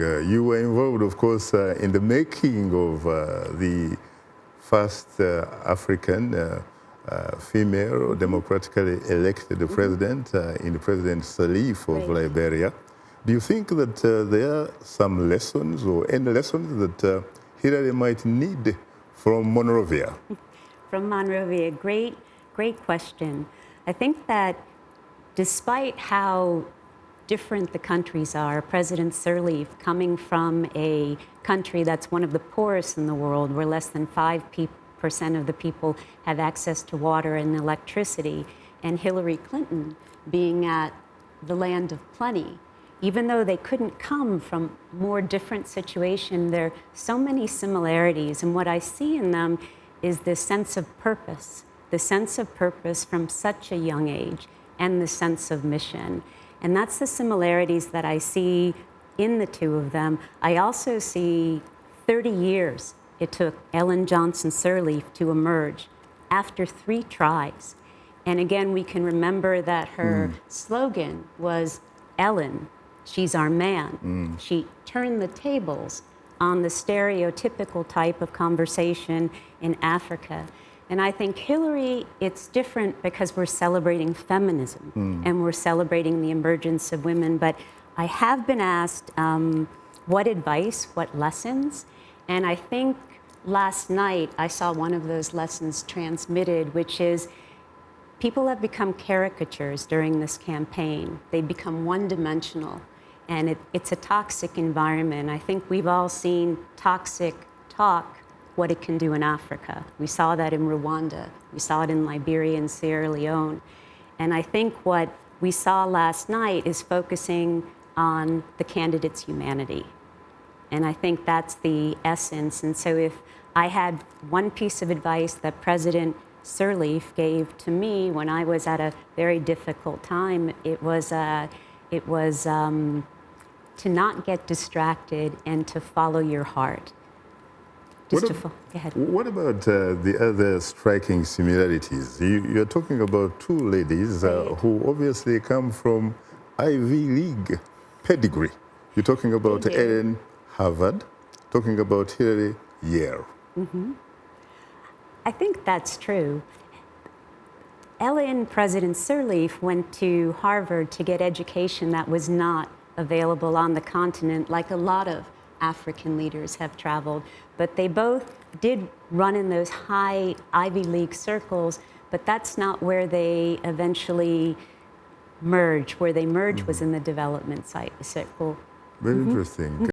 You were involved, of course, in the making of the first African female democratically elected president in President Salif of Liberia. Do you think that there are some lessons or any lessons that Hillary might need from Monrovia? From Monrovia, great question. I think that despite how different the countries are, President Sirleaf, coming from a country that's one of the poorest in the world, where less than 5% of the people have access to water and electricity, and Hillary Clinton being at the land of plenty, even though they couldn't come from more different situation, there are so many similarities. And what I see in them is this sense of purpose, the sense of purpose from such a young age, and the sense of mission. And that's the similarities that I see in the two of them. I also see 30 years it took Ellen Johnson Sirleaf to emerge after 3 tries. And again, we can remember that her slogan was, Ellen, she's our man. She turned the tables on the stereotypical type of conversation in Africa. And I think Hillary, it's different because we're celebrating feminism and we're celebrating the emergence of women. But I have been asked what advice, what lessons, and I think last night I saw one of those lessons transmitted, which is people have become caricatures during this campaign. They become one-dimensional, and it's a toxic environment. I think we've all seen toxic talk, what it can do in Africa. We saw that in Rwanda. We saw it in Liberia and Sierra Leone. And I think what we saw last night is focusing on the candidate's humanity. And I think that's the essence. And so if I had one piece of advice that President Sirleaf gave to me when I was at a very difficult time, it was to not get distracted and to follow your heart. Go ahead. What about the other striking similarities? You're talking about 2 ladies who obviously come from Ivy League pedigree. You're talking about Ellen Harvard, talking about Hillary Yale. I think that's true. Ellen, President Sirleaf, went to Harvard to get education that was not available on the continent, like a lot of African leaders have traveled. But they both did run in those high Ivy League circles, but that's not where they eventually merged. Where they merged was in the development circle. Very interesting.